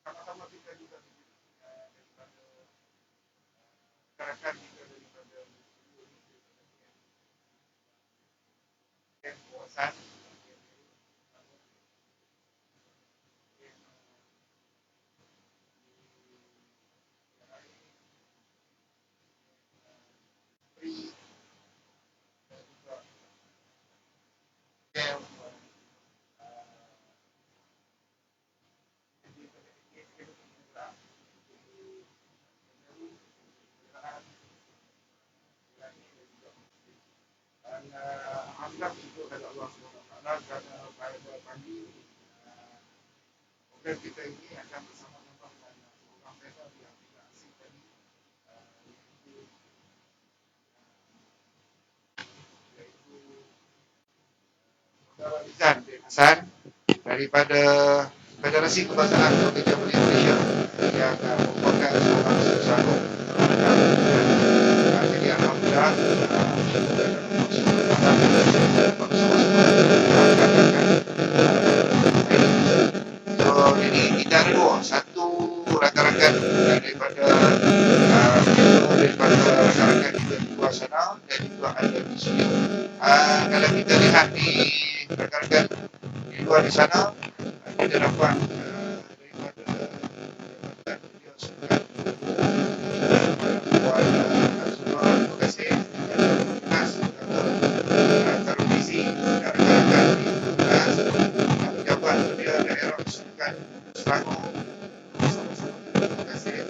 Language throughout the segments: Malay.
Sama-sama kita juga masyarakat juga daripada kawasan yang alhamdulillah syukur kepada Allah SWT kerana pada pagi program kita ini akan bersama-sama dengan program panel yang tidak asing tadi, iaitu Saudara Rizal bin Hasan daripada Federasi Kebangsaan Republik Malaysia yang merupakan seorang sesama. Jadi alhamdulillah jadi kita ada dua, satu rakan-rakan daripada rakan-rakan kita di luar sana dan juga ada di sini. Kalau kita lihat di rakan-rakan di luar di sana, kita dapat daripada beliau sudah terima kasih televisi dan rakan-rakan di pejabat media daerah Sukan Selangor. Sama-sama terima kasih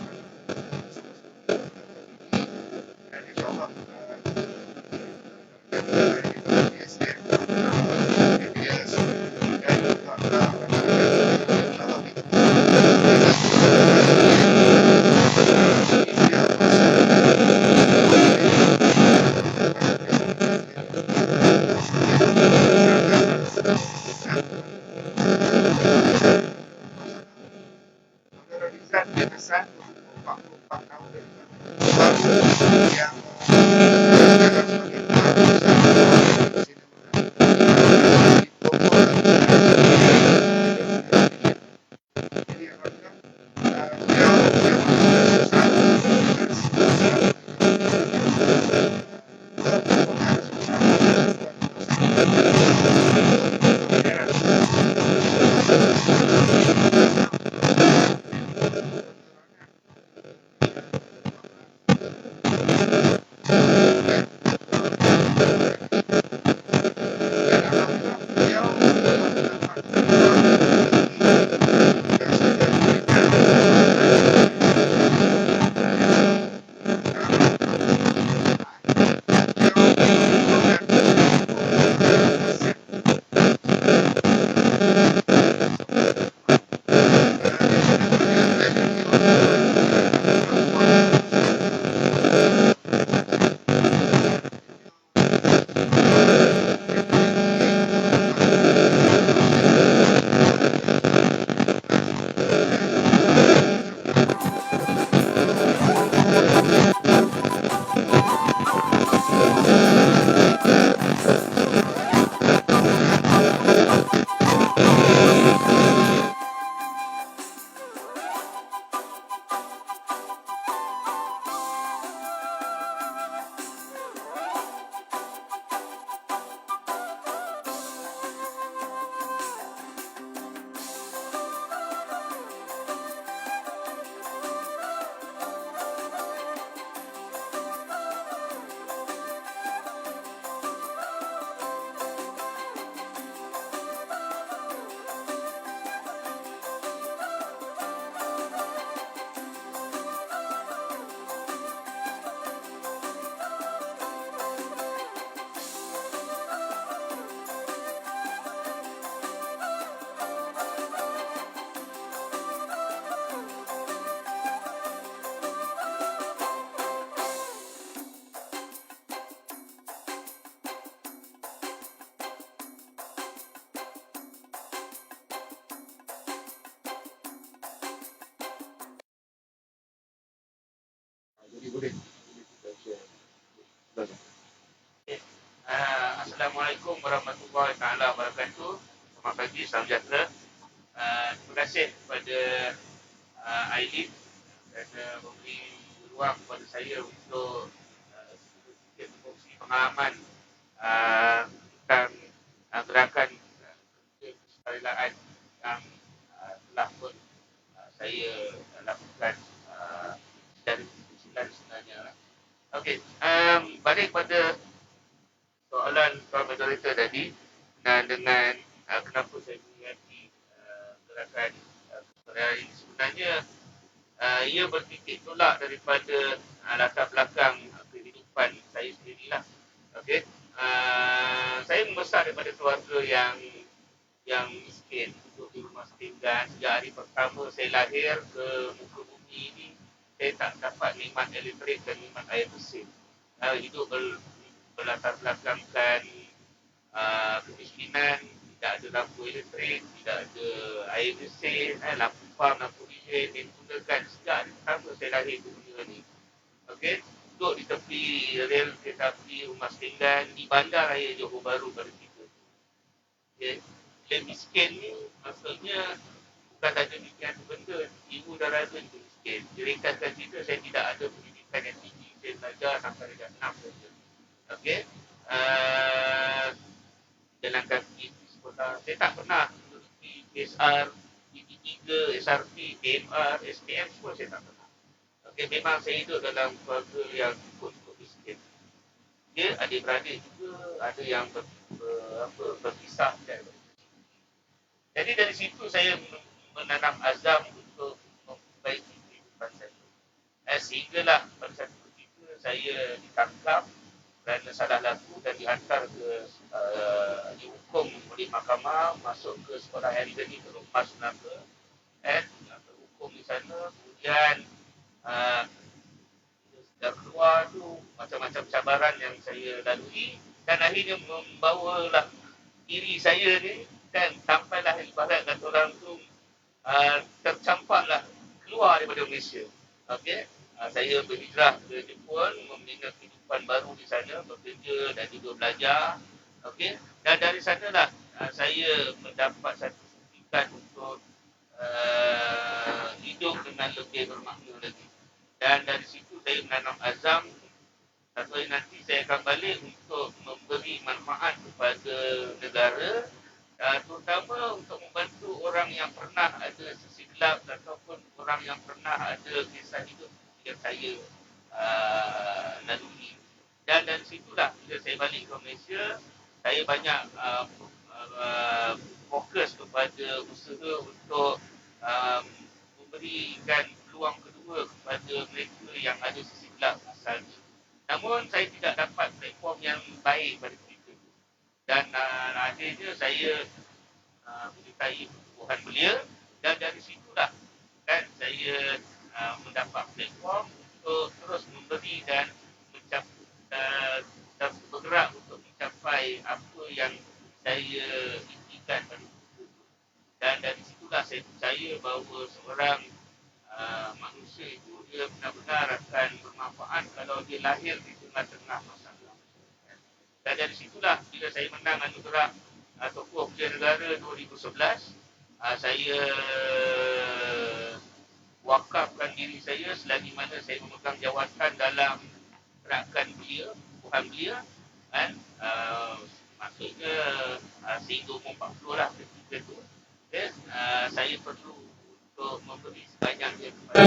dan insyaAllah Assalamualaikum warahmatullahi taala wabarakatuh. Selamat pagi, salam sejahtera. Terima kasih kepada Ailin kerana memberi ruang kepada saya untuk sedikit berkongsi pengalaman tentang gerakan kerja kesukarelawan yang telah pun saya lakukan dari kecil sebenarnya. Okey, balik pada soalan Tuan Moderator tadi dengan kenapa saya mengingati gerakan kesukarelawan ini. Sebenarnya ia bertitik tolak daripada latar belakang kehidupan saya sendirilah. Okey, saya membesar daripada keluarga yang miskin, duduk di rumah setinggan. Sejak hari pertama saya lahir ke muka bumi ini, saya tak dapat nikmat elektrik dan nikmat air bersih. Hidup berlatar belakangkan kemiskinan, tidak ada lampu elektrik, tidak ada air bersih, lampu pam, lampu bilik digunakan sejak hari pertama saya lahir ke dunia ni. Okey, duduk di tepi rel kereta api rumah setinggan di bandar raya Johor Bahru pada kita. Okey, bila miskin ni maksudnya bukan saja miskin benda, ibu dan raga itu miskin. Diringkaskan cerita, saya tidak ada pendidikan yang tinggi, saya belajar sampai darjah 6 saja. Okey, jalan kaki di sekolah. Saya tak pernah mengikuti PSR, DP3, SRP, PMR, SPM, semua saya tak pernah. Okey, memang saya hidup dalam keluarga yang cukup miskin. Dia adik-beradik juga ada yang berpisah. Jadi dari situ saya menanam azam untuk memperbaiki kehidupan saya. Sehinggalah pada satu ketika saya ditangkap kerana salah laku dan dihantar ke dihukum oleh mahkamah, masuk ke sekolah Harry Gani ke Rumah Sunaka, terhukum di sana. Kemudian dah keluar tu macam-macam cabaran yang saya lalui dan akhirnya membawalah diri saya ni dan sampailah ibarat kata orang tu tercampaklah keluar daripada Malaysia. Okey, saya berhijrah ke Jepun, membina kehidupan baru di sana, bekerja dan juga belajar. Okey, dan dari sanalah saya mendapat satu suntikan untuk hidup dengan lebih bermakna lagi. Dan dari situ saya menanam azam, satu hari nanti saya akan balik untuk memberi manfaat kepada negara, terutama untuk membantu orang yang pernah ada sisi gelap ataupun orang yang pernah ada kisah hidup yang saya lalui. Dan dari situlah bila saya balik ke Malaysia, saya banyak fokus kepada usaha untuk memberikan peluang kedua kepada mereka yang ada sisi gelap misalnya. Namun saya tidak dapat platform yang baik pada ketika itu. Dan akhirnya saya menyertai pertubuhan belia dan dari situlah kan saya mendapat platform untuk terus memberi dan bergerak untuk mencapai apa yang saya impikan pada ketika itu. Dan dari situlah saya percaya bahawa seorang manusia itu dia benar-benar akan bermanfaat kalau dia lahir di tengah-tengah masalah. Dan dari situlah bila saya menang anugerah Tokoh Belia Negara 2011, saya wakafkan diri saya selagi mana saya memegang jawatan dalam gerakan belia, Tuhan Belia, kan? Maksudnya sehingga umur 40 lah ketika itu. Okay? Saya perlu untuk memberi sebanyaknya kepada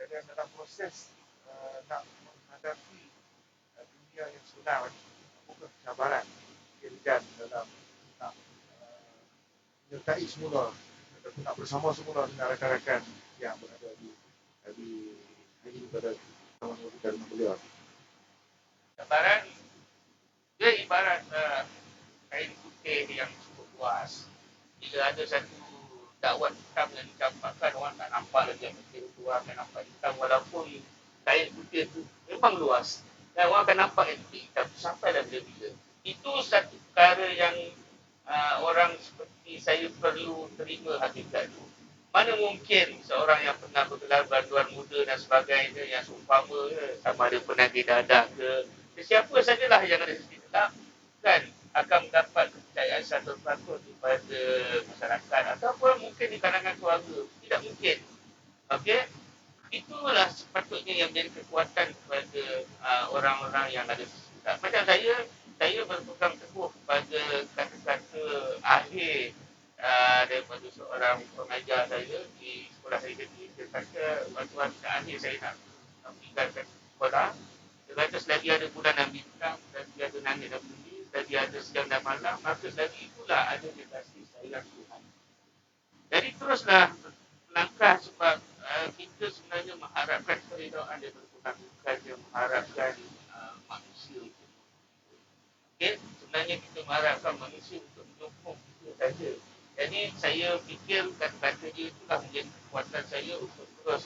dan dalam proses nak menghadapi dunia yang sebenar ini, bukan cabaran dan dalam nak menyertai semula ataupun nak bersama semula dengan rakan-rakan yang berada di pada kawasan dan belia. Cabaran ibarat kain putih yang cukup luas. Bila ada satu dakwat hitam yang dicampakkan, orang tak nampak lagi yang putih itu, orang akan nampak hitam walaupun kain putih itu memang luas. Dan orang akan nampak yang putih hitam sampai dah bila-bila. Itu satu perkara yang orang seperti saya perlu terima hakikat itu. Mana mungkin seorang yang pernah bergelar banduan muda dan sebagainya yang seumpama sama ada pernah didadah ke siapa sajalah yang ada di dalam kan akan mendapat kepercayaan satu faktor daripada masyarakat ataupun mungkin di kalangan keluarga. Tidak mungkin. Okey? Itulah sepatutnya yang menjadi kekuatan kepada orang-orang yang ada sekitar. Macam saya berpegang teguh pada kata-kata akhir daripada seorang pengajar saya di sekolah saya kecil. Dia kata, waktu akhir saya nak meninggalkan sekolah, dia kata selagi ada bulan dan bintang, selagi ada langit dan bumi, selagi ada siang dan malam, maka selagi itulah ada di kasih sayang Tuhan. Jadi teruslah melangkah sebab kita sebenarnya mengharapkan keridaan daripada Tuhan, bukan dia mengharapkan manusia. Okay? Sebenarnya kita mengharapkan manusia untuk menyokong kita saja. Jadi saya fikir kata-kata dia itulah menjadi kekuatan saya untuk terus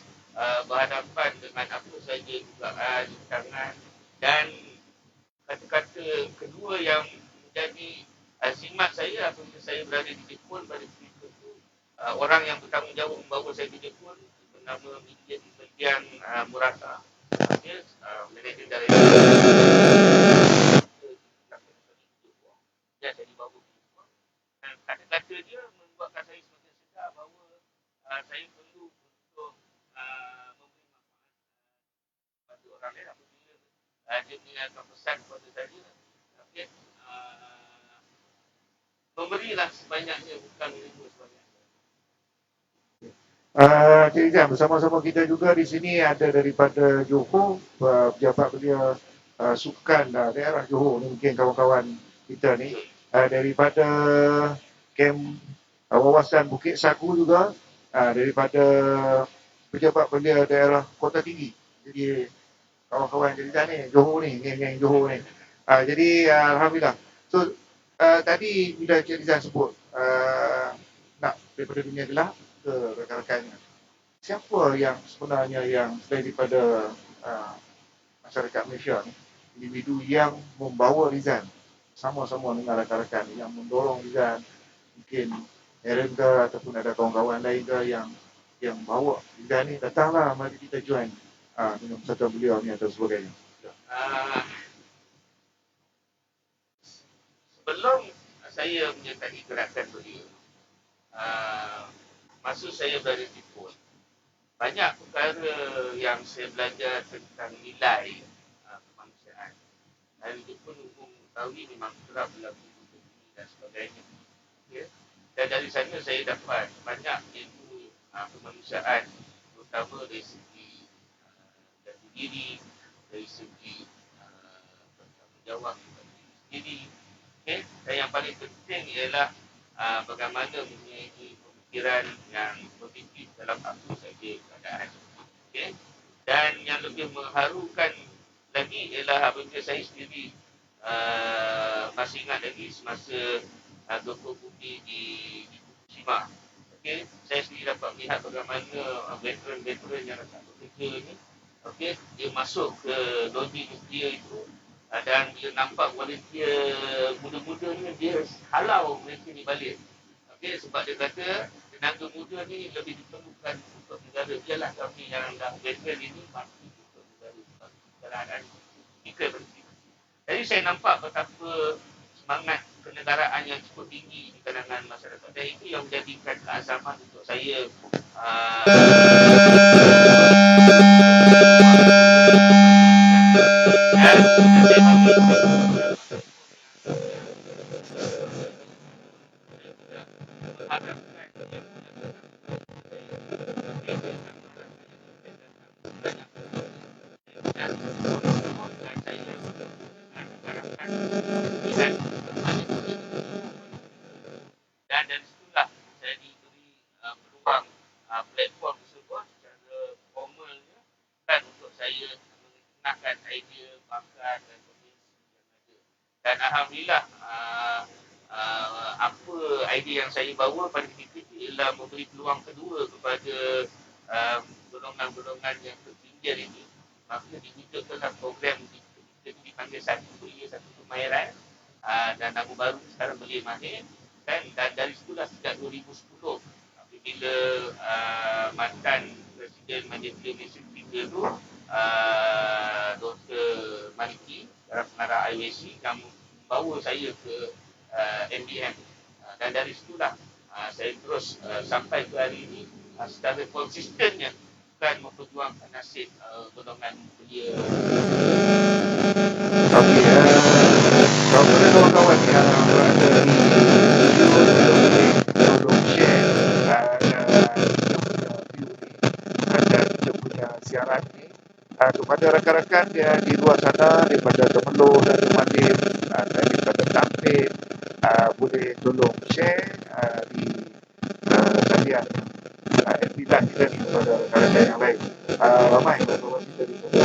berhadapan dengan apa saja dugaan, rintangan dan kata-kata kedua yang menjadi simat saya apabila saya berada di Jepun pada ketika itu. Orang yang bertanggungjawab membawa saya ke Jepun bernama Milian Murata. Dia manajer dari dia jadi bawa ke Jepun. Dan kata-kata dia membuatkan saya semakin sedar bahawa saya perlu untuk memberi manfaat pada orang lain apabila dia mengingatkan pesan kepada saya. Okay, memberilah sebanyaknya bukan menerima sebanyaknya. Cik Ijam, bersama-sama kita juga di sini ada daripada Johor, pejabat belia sukan daerah Johor ni, mungkin kawan-kawan kita ni, daripada kem wawasan Bukit Sagu juga, daripada pejabat belia daerah Kota Tinggi. Jadi kawan-kawan kita ni, Johor ni, geng-geng Johor ni. Jadi Alhamdulillah. So tadi bila Cik Rizal sebut nak daripada dunia gelap ke rekan-rekannya, siapa yang sebenarnya yang daripada masyarakat Malaysia ni, individu yang membawa Rizal sama-sama dengan rakan-rakan yang mendorong Rizal, mungkin Aaron ke ataupun ada kawan-kawan lain ke yang bawa Rizal ni, datanglah mari kita join dengan persatuan beliau ni atau sebagainya. Sebelum saya menyertai gerakan beliau, masa saya berada di Jepun, banyak perkara yang saya belajar tentang nilai kemanusiaan. Dan Jepun umum mengetahui memang kerap berlaku dan sebagainya. Okay? Dan dari sana saya dapat banyak ilmu kemanusiaan, terutama dari segi jati diri, dari segi bertanggungjawab kepada diri sendiri. Okay? Dan yang paling penting ialah bagaimana mempunyai pemikiran yang positif dalam apa saja keadaan. Okay? Dan yang lebih mengharukan lagi ialah apabila saya sendiri masih ingat lagi semasa gempa bumi di Fukushima. Okay? Saya sendiri dapat melihat bagaimana veteran-veteran yang datang bekerja ni, okay, dia masuk ke loji dia itu dan bila nampak volunteer muda-muda ni, dia halau mereka ni balik. Okay, sebab dia kata tenaga muda ni lebih diperlukan untuk negara. Biarlah kami yang dah veteran ini mati untuk negara sebab keadaan kita berhenti. Jadi saya nampak betapa semangat kenegaraan yang cukup tinggi di kalangan masyarakat. Dan itu yang menjadikan keazaman untuk saya dan dari situlah saya diberi peluang platform tersebut secara formalnya kan untuk saya mengenalkan idea, bakat dan potensi yang ada. Dan Alhamdulillah Alhamdulillah apa idea yang saya bawa pada ketika itu ialah memberi peluang kedua kepada golongan-golongan yang terpinggir ini. Maka diwujudkanlah program kita dipanggil satu belia satu kemahiran dan nama baru sekarang belia mahir kan, dan dari situlah sejak 2010 apabila mantan Presiden Majlis Malaysia ketiga tu Dr. Maliki dalam pengarah IWC yang membawa saya ke MDM dan dari situlah saya terus sampai ke hari ini secara konsistennya bukan memperjuangkan nasib golongan belia. Okey, kepada kawan-kawan yang berada di tolong share dan kita punya siaran ni kepada rakan-rakan yang di luar sana daripada Temelloh dan Temadin dan daripada Tampin, boleh tolong share di talian FB Live kita ni kepada rakan-rakan yang lain. Ramai kawan-kawan kita daripada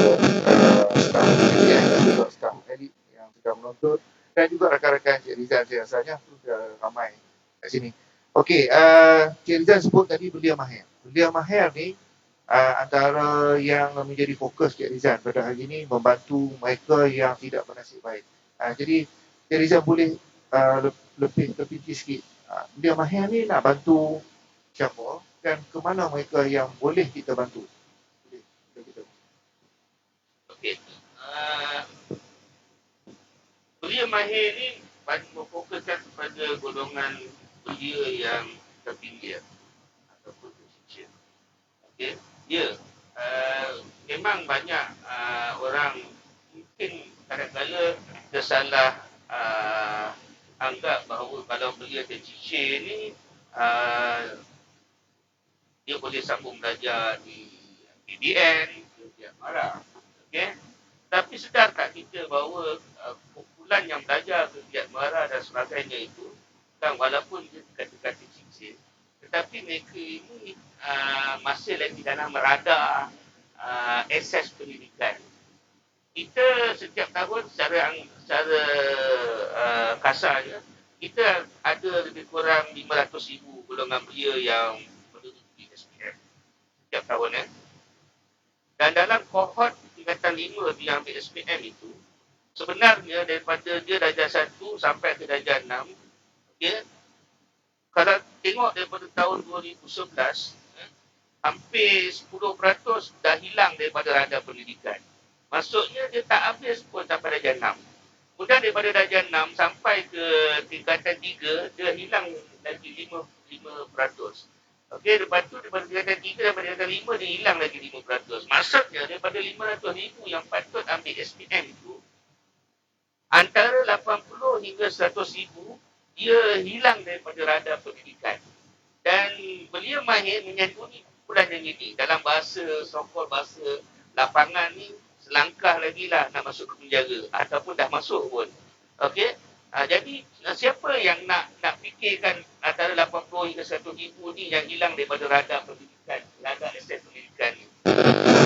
staf media dan juga staf elit yang sedang menonton dan juga rakan-rakan Cik Rizal saya rasanya sudah ramai kat sini. Okey, Cik Rizal sebut tadi belia mahir. Belia mahir ni antara yang menjadi fokus Cik Rizal pada hari ini membantu mereka yang tidak bernasib baik. Jadi Cik Rizal boleh lebih terpinci sikit. Belia mahir ni nak bantu siapa dan ke mana mereka yang boleh kita bantu? Boleh kita. Okey. Belia mahir ni memfokuskan kepada golongan belia yang terpinggir ataupun tercicir. Okey. Ya. Memang banyak orang mungkin kadang-kadang tersalah anggap bahawa kalau belia tercicir ni dia boleh sambung belajar di PDN, dia marah. Okey. Tapi sedar tak kita bahawa kumpulan yang belajar kegiatan marah dan sebagainya itu kan walaupun dia dekat-dekat tercicir, tetapi mereka ini masih lagi dalam radar akses pendidikan. Kita setiap tahun secara kasarnya kita ada lebih kurang 500,000 golongan belia yang menduduki SPM setiap tahun. Dan dalam kohort tingkatan 5 yang ambil SPM itu, sebenarnya daripada dia darjah 1 sampai ke darjah 6, okay, kalau tengok daripada tahun 2011, hampir 10% dah hilang daripada radar pendidikan. Maksudnya dia tak habis pun sampai darjah 6. Kemudian daripada darjah 6 sampai ke tingkatan 3, dia hilang lagi 5%. Okey, lepas tu daripada tingkatan 3 dan tingkatan 5, dia hilang lagi 5%. Maksudnya daripada 500,000 yang patut ambil SPM itu, antara 80 hingga 100,000 dia hilang daripada radar pendidikan. Dan belia mahir menyantuni kumpulan yang ini. Dalam bahasa so-called bahasa lapangan ni, selangkah lagi lah nak masuk ke penjara ataupun dah masuk pun. Okey. Jadi siapa yang nak fikirkan antara 80 hingga 100,000 ni yang hilang daripada radar pendidikan, radar akses pendidikan ni,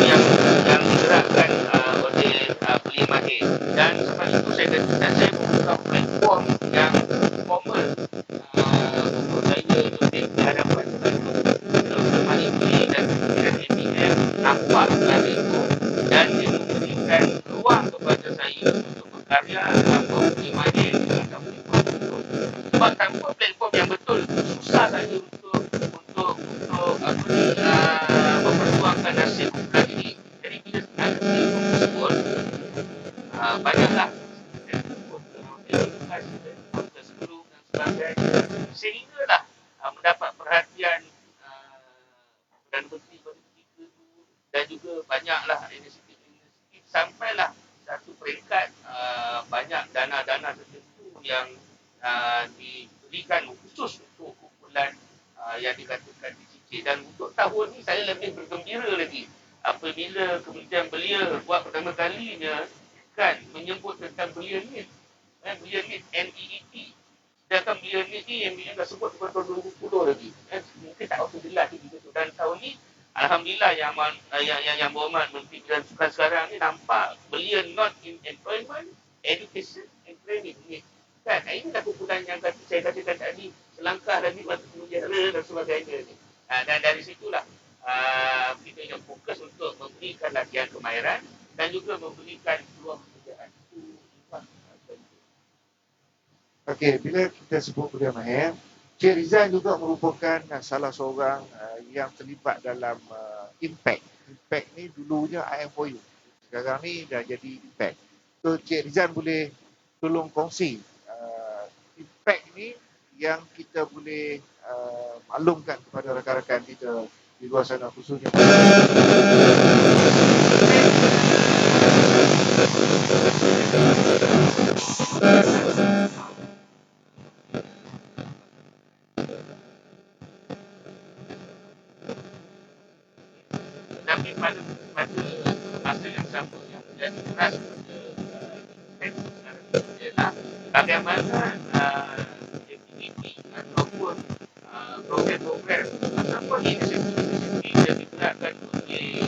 yang digerakkan oleh belia mahir. Dan sebab itu saya kata saya membuka platform yang formal untuk saya lebih berhadapan dengan Maliki dan MDM nampak sekali itu dan dia memberikan ruang kepada saya untuk berkarya tanpa belia mahir dan sebab tanpa platform yang betul susah saya untuk memperjuangkan nasib kumpulan ini. Jadi bila ada platform tersebut banyaklah sehinggalah mendapat perhatian Perdana Menteri pada ketika itu dan juga banyaklah inisiatif sampailah satu peringkat banyak dana-dana tertentu yang diberikan khusus untuk kumpulan yang dikatakan dicicir. Dan untuk tahun ini saya lebih bergembira lagi apabila Kementerian Belia buat pertama kalinya kan menyebut tentang belia NEET. Belia NEET NEET. Sedangkan belia NEET ni yang dah sebut pada tahun 2010 lagi. Mungkin tak tahu jelas begitu. Dan tahun ni alhamdulillah yang berhormat Menteri Bidang Sukan sekarang ni nampak belia not in employment, education and training NEET. Kan? Inilah kumpulan yang saya katakan tadi, selangkah lagi batu penjara dan sebagainya. Dan dari situlah kita yang fokus untuk memberikan latihan kemahiran dan juga memberikan peluang pekerjaan. Okey, bila kita sebut pekerjaan mahir, Cik Rizal juga merupakan salah seorang yang terlibat dalam Impact. Impact ni dulunya IM4U. Sekarang ni dah jadi Impact. So, Cik Rizal boleh tolong kongsi Impact ni yang kita boleh maklumkan kepada rakan-rakan kita di luar sana khususnya. Tapi pada masa yang sama yang menjadi keras bagaimana aktiviti ataupun program-program ataupun inisiatif yang digunakan oleh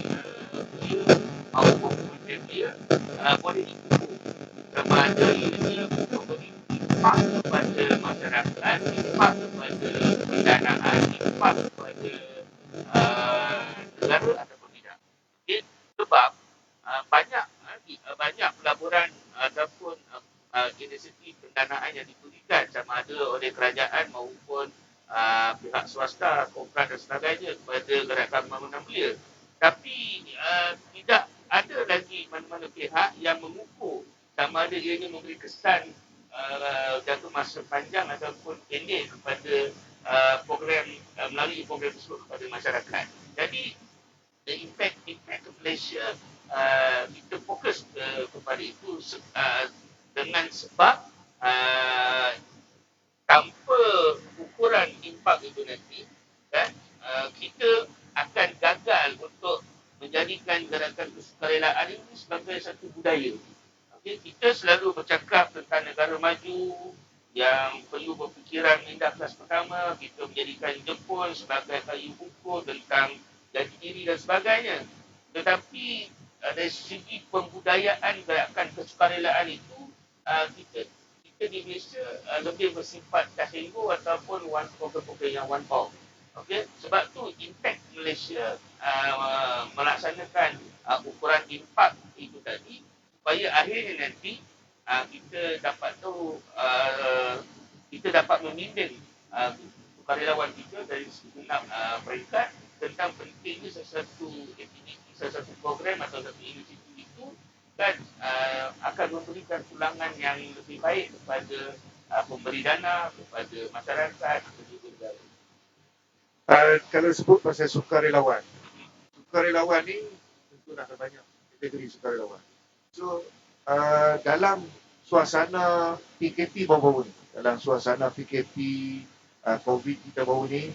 beliau maupun kemudian dia boleh diukur sama ada ia memberi impak kepada masyarakat, impak kepada pendanaan, impak kepada negara ataupun tidak. Okay? Sebab banyak pelaburan ataupun inisiatif pendanaan yang diberikan sama ada oleh kerajaan maupun pihak swasta, korporat dan sebagainya kepada gerakan pembangunan belia. Tapi tidak ada lagi mana-mana pihak yang mengukur sama ada ianya memberi kesan jangka masa panjang ataupun pendek kepada program melalui program tersebut kepada masyarakat. Jadi impact ke Malaysia kita fokus kepada itu dengan sebab tanpa ukuran impak itu nanti kan kita akan gagal untuk menjadikan gerakan kesukarelaan ini sebagai satu budaya. Okay? Kita selalu bercakap tentang negara maju yang perlu berfikiran minda kelas pertama, kita menjadikan Jepun sebagai kayu ukur tentang jati diri dan sebagainya. Tetapi dari segi pembudayaan gerakan kesukarelaan itu kita di Malaysia lebih bersifat dahulu ataupun program-program yang one off. Okay? Sebab tu impact Malaysia melaksanakan ukuran impak itu tadi supaya akhirnya nanti kita dapat tahu kita dapat membimbing sukarelawan kita dari segenap peringkat tentang pentingnya sesuatu aktiviti, sesuatu program atau satu inisiatif itu kan akan memberikan tulangan yang lebih baik kepada pemberi dana, kepada masyarakat, kepada negara. Kalau sebut pasal sukarelawan ni tentu ada banyak kategori sukarelawan. So, dalam suasana PKP baru-baru ni, dalam suasana PKP COVID kita baru ni,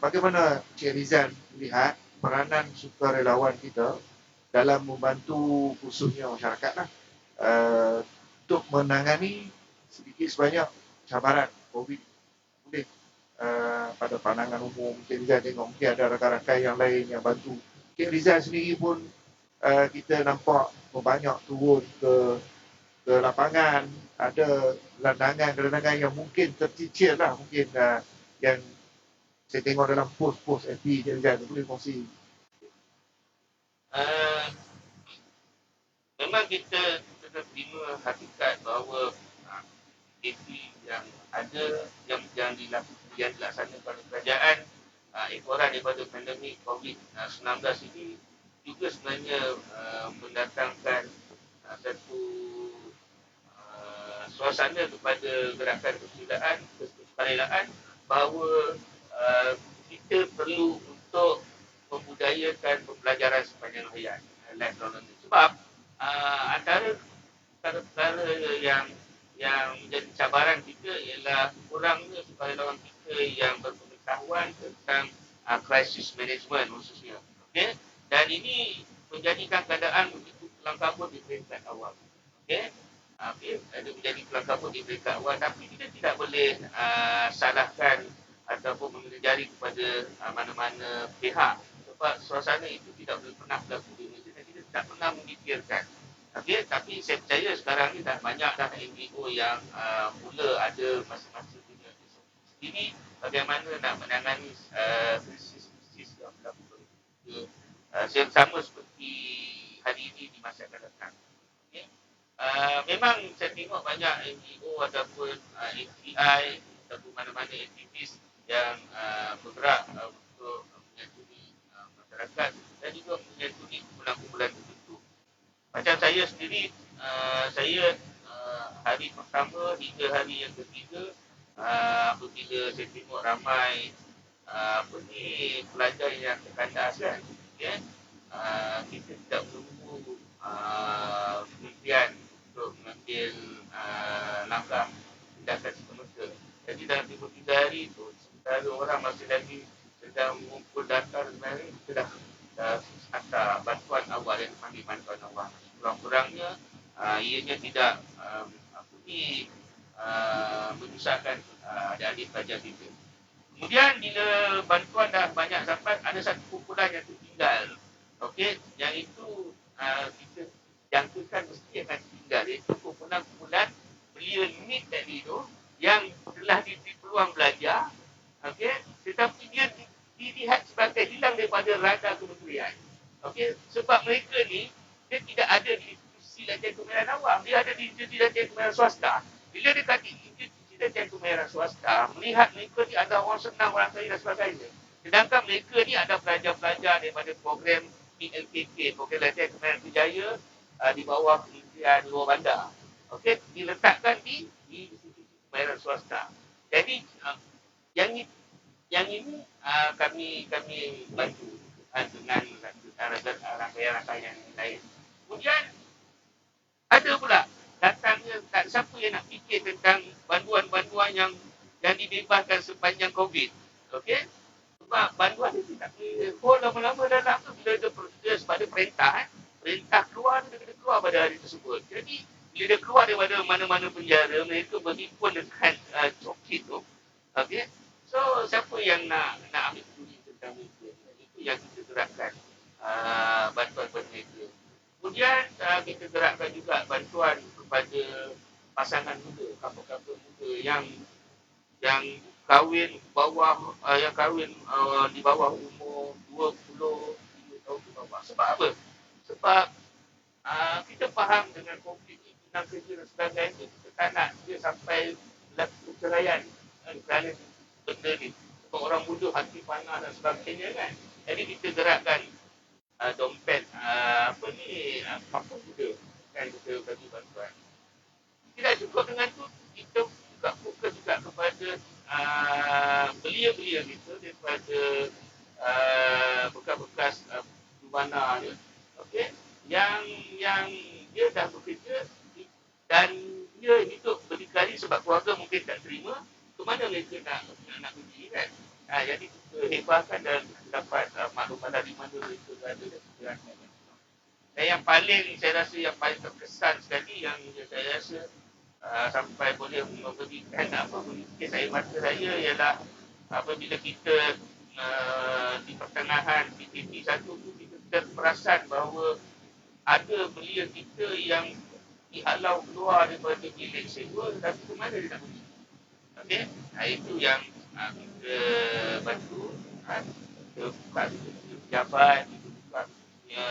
bagaimana Cik Rizal melihat peranan sukarelawan kita dalam membantu khususnya masyarakat lah, untuk menangani sedikit sebanyak cabaran COVID. Boleh pada pandangan umum Cik Rizal tengok mungkin ada rakan-rakan yang lain yang bantu. Cik Rizal sendiri pun kita nampak banyak turun ke lapangan, ada landangan yang mungkin tercicir lah, mungkin yang saya tengok dalam post-post FB Cik Rizal, boleh kongsi. Memang kita terima hakikat bahawa aktiviti yang ada yang dilaksanakan oleh kerajaan ekoran daripada pandemik COVID-19 ini juga sebenarnya mendatangkan satu suasana kepada gerakan kesukarelaan bahawa kita perlu untuk membudayakan pembelajaran sepanjang hayat, lifelong learning. Sebab antara perkara yang menjadi cabaran kita ialah kurangnya sukarelawan kita yang berpengetahuan tentang crisis management khususnya. Okay? Dan ini menjadikan keadaan begitu kelam kabut di peringkat awal. Okay? Ada menjadi kelam kabut di peringkat awal, tapi kita tidak boleh salahkan ataupun mengenai jari kepada mana-mana pihak sebab suasana itu tidak boleh pernah berlaku di Malaysia dan kita tidak pernah memikirkan Okey, tapi saya percaya sekarang ni dah banyak dah NGO yang mula ada masa-masa punya sendiri bagaimana nak menangani krisis-krisis yang berlaku yang sama seperti hari ini di masa akan datang. Okay. Memang saya tengok banyak NGO ataupun NGI ataupun mana-mana aktivis yang bergerak untuk menyantuni masyarakat dan juga menyantuni kumpulan-kumpulan tertentu. Macam saya sendiri, saya hari pertama hingga hari yang ketiga, apabila saya tengok ramai pelajar yang terkandas kan, okay? Kita tidak menunggu kementerian untuk mengambil langkah tindakan semasa. Jadi dalam 2-3 hari itu, sementara orang masih lagi sedang mengumpul data dan sebagainya, kita dah hantar bantuan awal yang dipanggil bantuan awal. Kurang-kurangnya, ianya tidak menyusahkan adik-adik pelajar kita. Kemudian bila bantuan dah banyak dapat, ada satu kumpulan yang tertinggal. Okey, yang itu kita jangkakan mesti akan tinggal. Iaitu kumpulan-kumpulan belia limit tadi tu yang telah diberi peluang belajar, okey, tetapi dia dilihat sebagai hilang daripada radar kementerian. Okey, sebab mereka ni dia tidak ada di institusi latihan kemahiran awam, dia ada di institusi latihan kemahiran swasta. Bila dia kata institusi latihan kemahiran swasta, melihat mereka ni ada orang senang, orang kaya dan sebagainya. Sedangkan mereka ni ada pelajar-pelajar daripada program PLKK, program latihan kemahiran kerjaya di bawah Kementerian Luar Bandar. Okey, diletakkan di institusi kemahiran swasta. Jadi yang ini kami bantu dengan rangkaian-rangkaian lain. Kemudian ada pula datangnya siapa yang nak fikir tentang bantuan-bantuan yang dibebaskan sepanjang COVID. Okey? Sebab bantuan itu tak boleh lama-lama dalam tu bila dia proses pada perintah, perintah keluar dia kena keluar pada hari tersebut. Jadi bila dia keluar daripada mana-mana penjara, mereka berhimpun dengan cokit tu. Okey? So siapa yang nak ambil peduli tentang mereka? Itu yang kita gerakkan bantuan mereka. Kemudian kita gerakkan juga bantuan kepada pasangan muda, couple-couple muda yang kahwin bawah di bawah umur 20 tahun ke bawah. Sebab apa? Sebab kita faham dengan konflik ini, dengan kerja dan sebagainya, kita tak nak dia sampai berlaku perceraian kerana benda ni. Sebab orang muda hati panah dan sebagainya kan. Jadi kita gerakkan dompet apa muda kan, kita bagi bantuan. Tidak cukup dengan tu, kita juga fokus juga kepada belia-belia kita daripada bekas-bekas mana dia, okey, yang dia dah bekerja dan dia hidup berdikari sebab keluarga mungkin tak terima, ke mana mereka nak pergi kan. Jadi kita hebahkan dan dapat maklumat dari mana mereka berada dan segerakan. Dan yang paling saya rasa yang paling terkesan sekali yang saya rasa sampai boleh memberikan kes air mata saya ialah apabila kita di pertengahan PKP 1 tu kita terperasan bahawa ada belia kita yang dihalau keluar daripada bilik sewa, tapi ke mana dia nak pergi. Okey, itu yang kita bantu. Kita buka pejabat, kita buka punya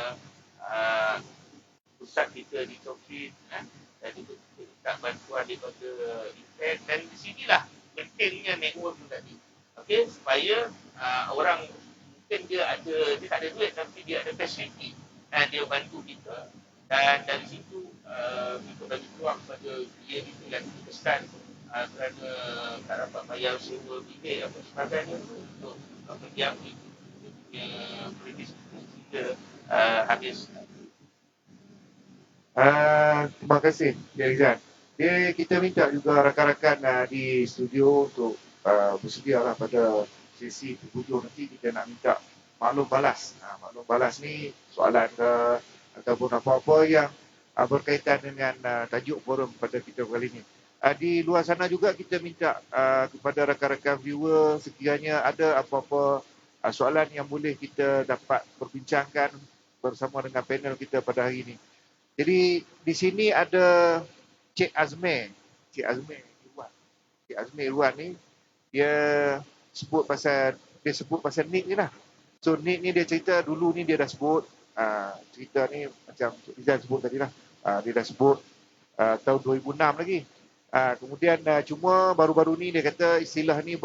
pusat kita di Tokit, dan juga kita minta bantuan daripada event, dan di sinilah pentingnya network tu tadi. Okey, supaya orang mungkin dia tak ada duit tapi dia ada fasiliti dan dia bantu kita, dan dari situ kita bagi peluang kepada dia itu yang dibesarkan kerana tak dapat bayar sewa bilik apa sebagainya untuk mendiam itu punya kredit sehingga habis. Terima kasih, Rizal. Kita minta juga rakan-rakan di studio untuk bersedialah pada sesi hujung nanti kita nak minta maklum balas. Maklum balas ni soalan ke ataupun apa-apa yang berkaitan dengan tajuk forum pada kita kali ini. Di luar sana juga kita minta kepada rakan-rakan viewer sekiranya ada apa-apa soalan yang boleh kita dapat perbincangkan bersama dengan panel kita pada hari ini. Jadi di sini ada Cik Azmi. Cik Azmi Irwan. Cik Azmi Irwan ni dia sebut pasal Nick ni lah. So Nick ni dia cerita dulu ni dia dah sebut cerita ni macam Cik Rizal sebut tadi lah. Dia dah sebut tahun 2006 lagi. Kemudian cuma baru-baru ni dia kata istilah ni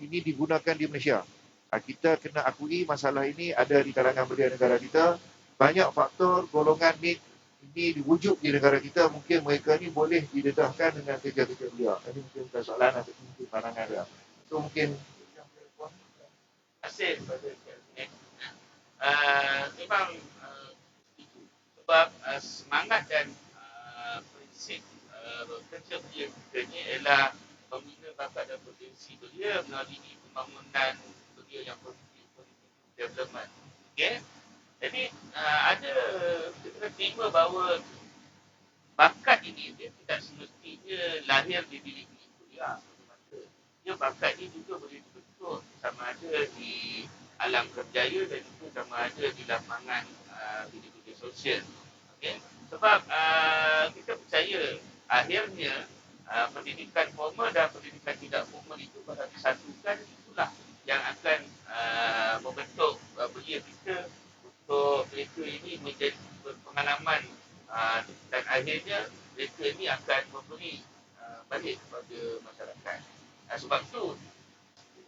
ini digunakan di Malaysia. Kita kena akui masalah ini ada di kalangan belia negara kita. Banyak faktor golongan Nick ini diwujud di negara kita, mungkin mereka ni boleh didedahkan dengan kerja-kerja belia. Ini mungkin bukan soalan atau mungkin pandangan dia. So mungkin Hasil pada kabinet memang sebab semangat dan prinsip kerja belia kita ni ialah membina bakat dan potensi belia melalui pembangunan belia yang positif development. Okay? Jadi ada kita kena terima bahawa bakat ini dia tidak semestinya lahir di diri belia semata-mata. Dia bakat ini juga boleh dibentuk sama ada di alam kerjaya dan juga sama ada di lapangan media sosial. Okay? Sebab kita percaya akhirnya pendidikan formal dan pendidikan tidak formal itu kalau disatukan itulah yang akan membentuk belia kita untuk mereka ini menjadi berpengalaman dan akhirnya mereka ini akan memberi balik kepada masyarakat. Sebab tu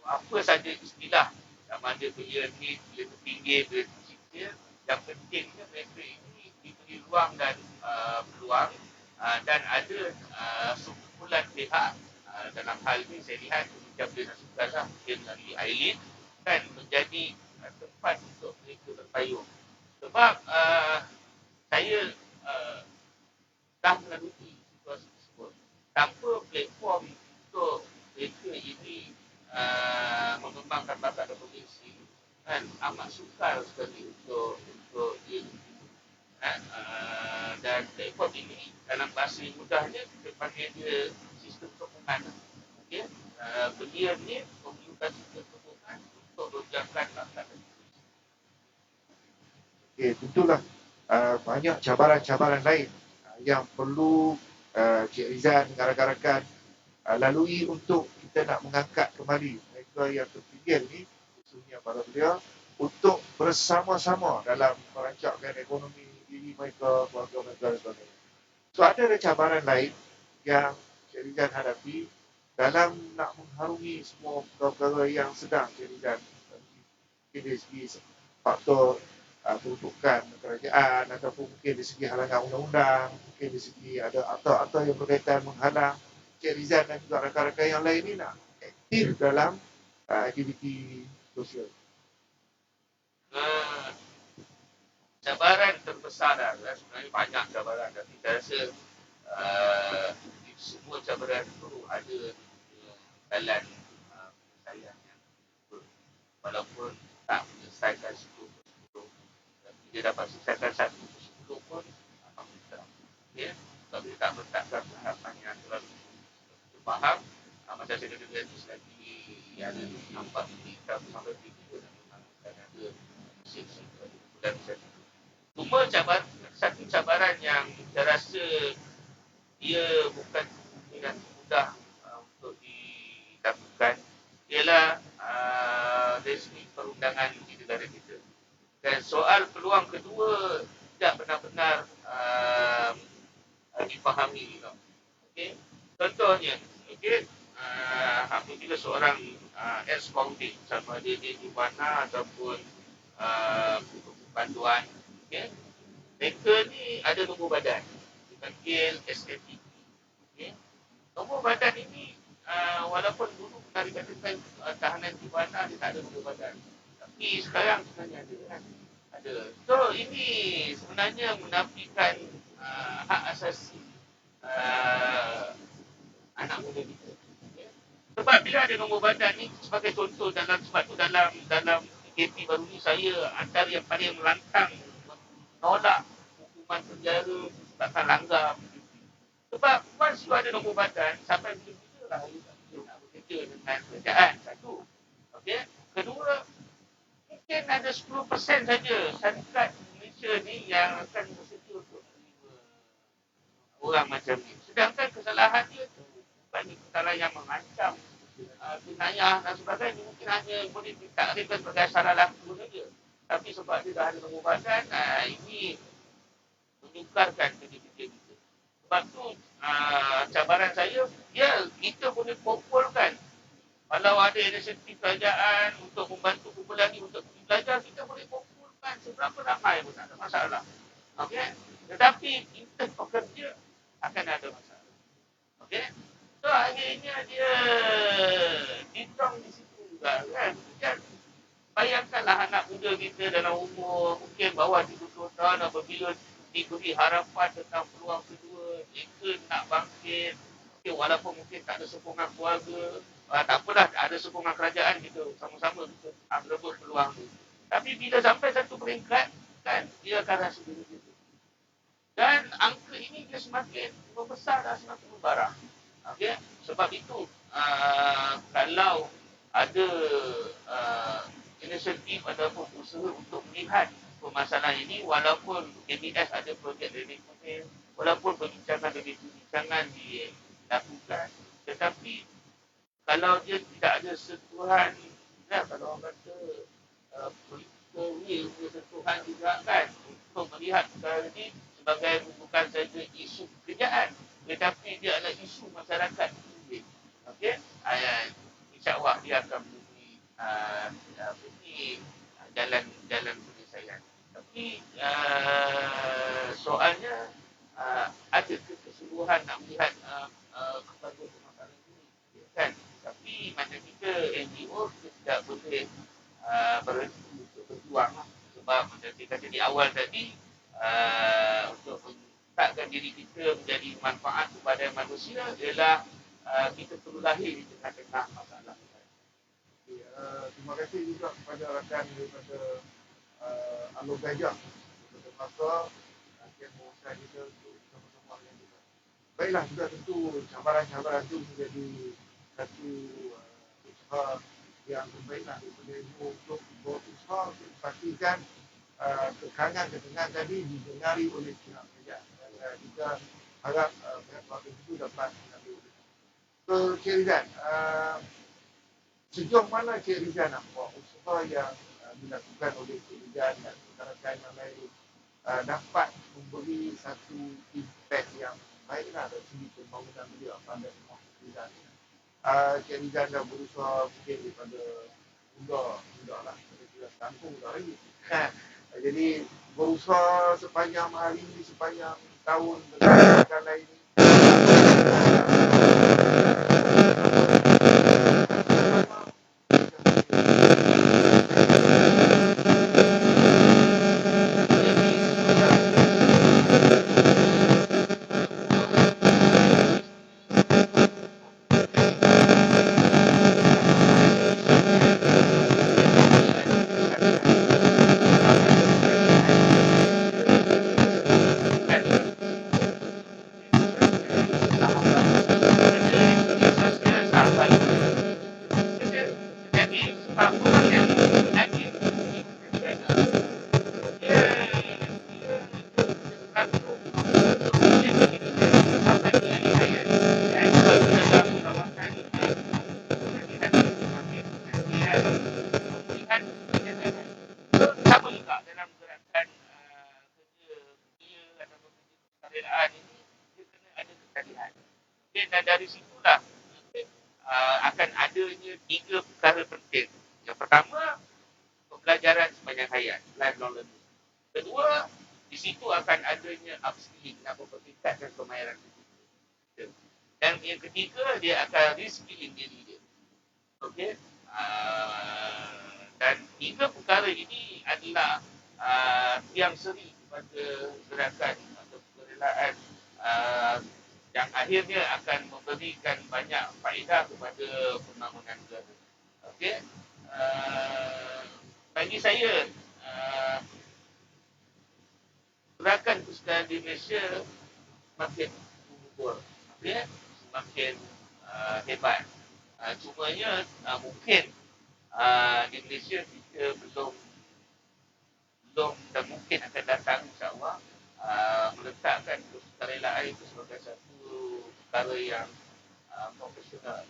apa saja istilah sama ada belia ni, belia terpinggir, belia tercipta, yang pentingnya mereka ini diberi ruang dan peluang dan ada sekumpulan pihak dalam hal ini saya lihat macam Belia Nasukan lah, mungkin melalui Ailin kan menjadi tempat untuk mereka berpayung. Sebab saya dah melalui situasi tersebut tanpa platform untuk mereka ini mengembangkan bakat dan potensi kan amat sukar sekali untuk dia dan platform ini dalam bahasa mudahnya kita panggil dia sistem sokongan. Okay? Belia ni memerlukan sistem sokongan untuk menjaga bakat dan potensi. tentulah banyak cabaran-cabaran lain yang perlu Cik Rizal dengan rakan-rakan lalui untuk kita nak mengangkat kembali mereka yang terpinggir ni, khususnya para belia, untuk bersama-sama dalam merancangkan ekonomi diri mereka, keluarga mereka dan sebagainya. So ada cabaran lain yang Cik Rizal hadapi dalam nak mengharungi semua perkara yang sedang Cik Rizal dari segi faktor peruntukan kerajaan ataupun mungkin dari segi halangan undang-undang, mungkin dari segi ada akta-akta yang berkaitan menghalang Cik Rizal dan juga rakan-rakan yang lain ni nak aktif dalam aktiviti sosial. Cabaran terbesar sebenarnya banyak cabaran tapi saya rasa semua cabaran itu ada jalan penyelesaian yang betul. Walaupun tak menyelesaikan 10/10 tapi dia dapat selesaikan 1/10 pun alhamdulillah. Ya, kalau dia tak meletakkan harapan yang terlalu faham macam saya kata tadi selagi ada nampak ini sampai video dan memang akan ada sisi-sisi dan cuma satu cabaran yang saya rasa dia bukan dengan mudah untuk dilakukan ialah dari segi perundangan di negara kita. Dan soal peluang kedua tidak benar-benar dipahami. Okay? Contohnya, okay, apabila seorang ex-convict sama ada dia di mana ataupun bantuan, okay, mereka ni ada nombor badan dipanggil SFTP. Okay. Nombor badan ini walaupun dulu pernah dikatakan tahanan di mana dia tak ada nombor badan, tapi sekarang sebenarnya ada kan. Ada. So ini sebenarnya menafikan hak asasi anak muda kita. Okay. Sebab bila ada nombor badan ni sebagai contoh sebab tu dalam PKP baru ni saya antara yang paling melantang menolak hukuman penjara disebabkan langgar. Sebab once you ada nombor badan, sampai bila-bila lah you nak bekerja dengan kerajaan. Satu. Okay. Kedua, mungkin ada 10% saja syarikat Malaysia ni yang akan bersedia untuk menerima orang macam ni. Sedangkan kesalahan dia tu bukan kesalahan yang mengancam jenayah dan sebagainya, mungkin hanya boleh ditakrifkan sebagai salah laku saja. Tapi sebab dia dah ada pengubatan, ini menyukarkan kerja-kerja kita. Sebab tu cabaran saya, ya kita boleh kumpulkan. Kalau ada inisiatif kerajaan untuk membantu kumpulan ni untuk belajar, kita boleh kumpulkan seberapa ramai pun tak ada masalah. Okey? Tetapi kita pekerja akan ada masalah. Okey? So akhirnya dia ditong di situ juga kan. Dan bayangkanlah anak muda kita dalam umur mungkin bawah 30 tahun apabila diberi harapan tentang peluang kedua, mereka nak bangkit. Okay, walaupun mungkin tak ada sokongan keluarga, tak apalah, ada sokongan kerajaan, kita sama-sama kita berebut peluang tu. Tapi bila sampai satu peringkat, kan, dia akan rasa diri kita. Dan angka ini dia semakin membesar dan semakin membarah. Okay? Sebab itu, kalau ada inisiatif ataupun usaha untuk melihat permasalahan ini, walaupun KBS ada projek relief, walaupun perbincangan dilakukan, tetapi kalau dia tidak ada sentuhan, kalau orang kata political will, sentuhan juga kan, untuk melihat perkara ini sebagai bukan saja isu pekerjaan, tetapi dia adalah isu masyarakat. Okey, insya-Allah dia akan beri jalan penyelesaian. Tapi soalnya ada keseluruhan nak melihat kepada permasalahan ini, kan? Tapi macam kita NGO kita tidak boleh berhenti untuk berjuang lah. Sebab macam saya kata di awal tadi, untuk menetapkan diri kita menjadi manfaat kepada manusia ialah kita perlu lahir di tengah-tengah masalah. Terima kasih juga kepada rakan daripada Alur Gajah daripada masa yang menguruskan kita untuk sama-sama yang kita. Baiklah, juga tentu cabaran-cabaran itu menjadi satu usaha yang terbaiklah daripada ibu untuk berusaha untuk pastikan kekangan-kekangan tadi didengari oleh pihak kerajaan. Dan kita harap pihak keluarga itu dapat mengambil oleh. So, Cik Rizal, sejauh mana Cik Rizal nampak usaha yang dilakukan oleh Cik Rizal dan rakan-rakan yang lain dapat memberi satu impact yang baiklah dari segi pembangunan beliau pada Cik Rizal. Cik Rizal dah berusaha mungkin daripada muda lah, kita kampung dah lagi. Jadi berusaha sepanjang hari, sepanjang tahun dengan lain ini. Dan dari situlah akan adanya 3 perkara penting. Yang pertama, pembelajaran sepanjang hayat, lifelong learning. Kedua, di situ akan adanya upskilling atau peningkatan kemahiran kita. Dan yang ketiga, dia akan reskilling diri dia. Okey? Dan 3 perkara ini adalah yang seri kepada gerakan atau kerelaan yang akhirnya akan memberikan banyak faedah kepada pembangunan negara. Okey? Bagi saya, gerakan kesusahan di Malaysia semakin mengukur, okay? Semakin hebat. Cumanya mungkin di Malaysia kita belum dan mungkin akan datang insya-Allah meletakkan kesusarelaan itu sebagai perkara yang profesional.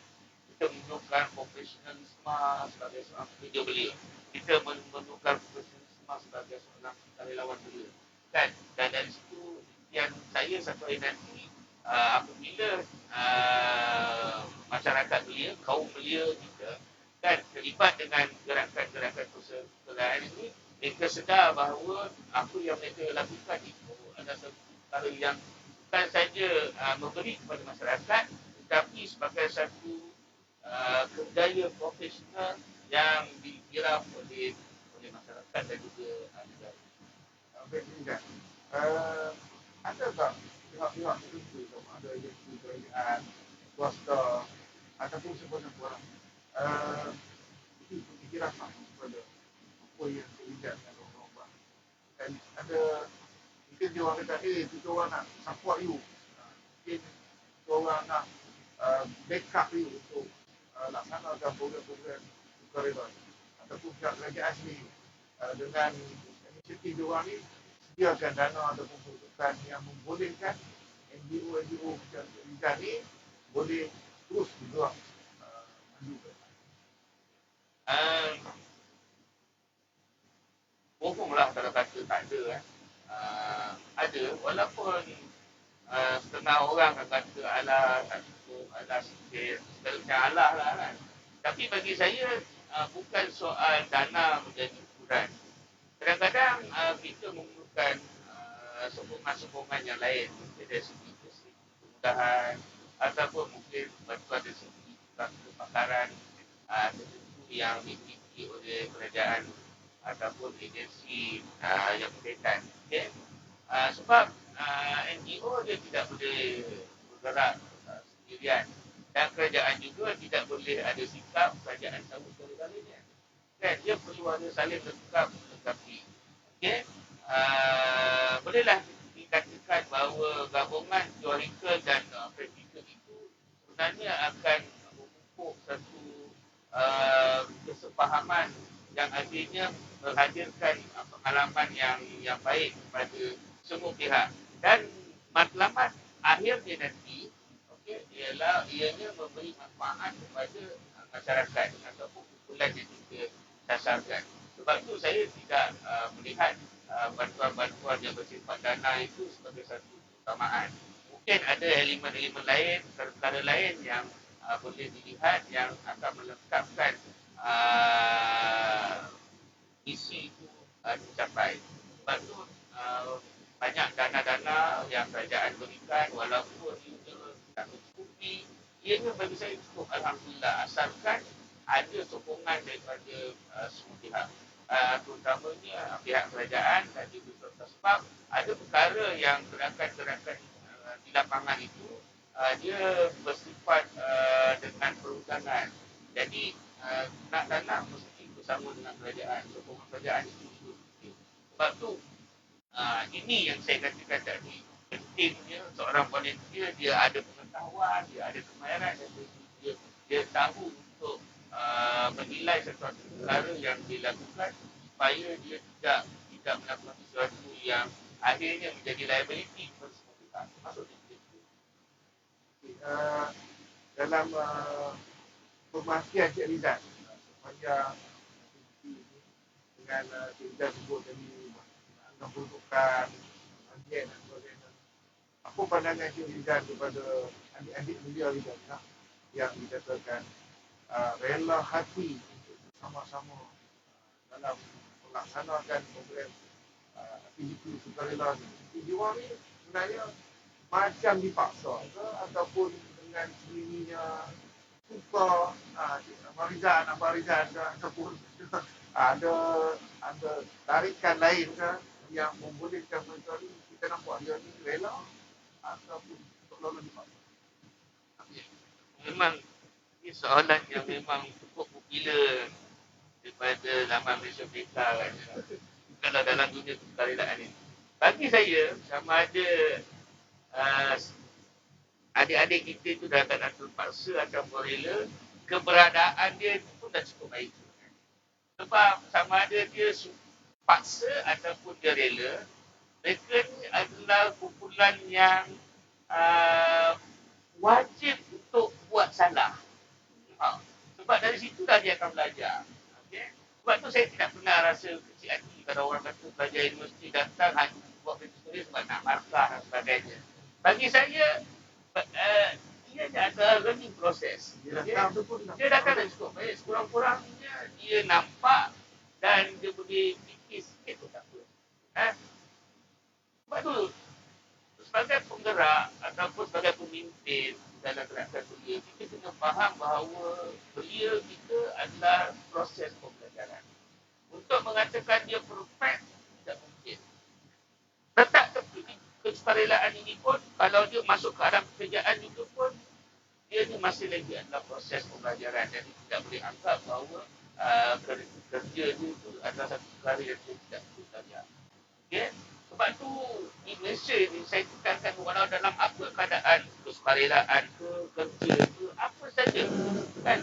Kita menunjukkan profesionalisme sebagai seorang pekerja belia. Kita menunjukkan profesionalisme sebagai seorang karyawan belia. Kan? Dan dari situ yang saya satu hari nanti apabila masyarakat belia, kaum belia kita kan terlibat dengan gerakan-gerakan persaudaraan ini, mereka sedar bahawa apa yang mereka lakukan itu adalah satu perkara yang bukan saja memberi kepada masyarakat, tetapi sebagai satu kerjaya profesional yang dikira oleh masyarakat dan juga negara. Baik, Rizal. Ada tak pihak-pihak tertentu sama ada agensi kerajaan, swasta ataupun siapa-siapa itu pemikiran tak kepada apa yang terlibat dengan orang-orang buat. Dan ada mungkin dia orang kata, kita orang nak support you. Mungkin kita orang nak backup you untuk laksanakan program-program sukarela ataupun pihak kerajaan sendiri dengan inisiatif dia orang ni sediakan dana ataupun peruntukan yang membolehkan NGO macam Rizal ni boleh terus bergerak maju ke depan. Bohonglah kalau kata tak ada. Ada, walaupun setengah orang akan kata alah tak cukup, alah sikit, segala macam alah lah kan. Tapi bagi saya bukan soal dana menjadi ukuran. Kadang-kadang kita memerlukan sokongan-sokongan yang lain, mungkin dari segi kemudahan ataupun mungkin bantuan dari segi kepakaran tertentu yang dimiliki oleh kerajaan ataupun agensi yang berkaitan. Okay? Sebab NGO dia tidak boleh bergerak sendirian dan kerajaan juga tidak boleh ada sikap kerajaan tahu segala-galanya. Kan? Dia perlu ada saling melengkapi. Okay? Bolehlah dikatakan bahawa gabungan teorikal dan praktikal itu sebenarnya akan memupuk satu kesepahaman yang akhirnya menghadirkan pengalaman yang baik kepada semua pihak. Dan matlamat akhirnya nanti ialah ianya memberi manfaat kepada masyarakat ataupun kumpulan yang kita sasarkan. Sebab itu saya tidak melihat bantuan-bantuan yang bersifat dana itu sebagai satu keutamaan. Mungkin ada elemen-elemen lain, perkara lain yang boleh dilihat yang akan melengkapkan isi itu dicapai. Sebab itu banyak dana-dana yang kerajaan berikan walaupun ia tak mencukupi, ianya bagi saya cukup, alhamdulillah, asalkan ada sokongan daripada semua pihak, terutamanya pihak kerajaan dan juga swasta. Sebab ada perkara yang gerakan-gerakan di lapangan itu dia bersifat dengan perundangan. Jadi nak dana mesti bersama dengan kerajaan, sokongan kerajaan itu juga penting. Sebab tu ini yang saya katakan tadi, pentingnya seorang volunteer dia ada pengetahuan, dia ada kemahiran dan dia tahu untuk menilai sesuatu perkara yang dilakukan supaya dia tidak melakukan sesuatu yang akhirnya menjadi liability kepada semua pihak. Maksudnya itu. Dalam pemastian Cik Rizal sepanjang dengan Cik Rizal sebut tadi dengan peruntukan bagian dan sebagainya, apa pandangan Cik Rizal kepada adik-adik belia Rizal yang dikatakan rela hati untuk bersama-sama dalam melaksanakan program aktiviti sukarela ni. Dia orang ni sebenarnya macam dipaksa ke ataupun dengan sendirinya suka Abang Rizal ke ataupun ada tarikan lain ke yang membolehkan mereka ni, kita nampak dia ni rela ataupun seolah-olah dipaksa. Memang ini soalan yang memang cukup popular daripada laman Malaysia Merdeka kan. Kalau dalam dunia sukarelaan ini. Bagi saya, sama ada adik-adik kita itu dah tak terpaksa ataupun rela, keberadaan dia pun dah cukup baik. Sebab sama ada dia paksa ataupun dia rela, mereka ni adalah kumpulan yang wajib untuk buat salah. Sebab dari situlah dia akan belajar. Okay? Sebab tu saya tidak pernah rasa kecil hati kalau orang kata pelajar universiti datang hanya buat kerja sebab nak markah dan sebagainya. Bagi saya, ia ada learning process. Dia datang dan cukup baik. Sekurang-kurangnya dia nampak dan dia boleh fikir sikit pun tak apa. Sebab tu, sebagai penggerak ataupun sebagai pemimpin dalam gerakan belia, kita kena faham bahawa belia kita adalah proses pembelajaran. Untuk mengatakan dia perfect, tidak mungkin. Letak kesukarelaan ini pun, kalau dia masuk ke arah pekerjaan juga pun, dia ni masih lagi adalah proses pembelajaran. Jadi tidak boleh anggap bahawa kerja itu adalah satu perkara yang dia tidak boleh belajar. Okay? Sebab tu di Malaysia ni saya tekankan walau dalam apa keadaan kesukarelaan ke kerja ke apa saja kan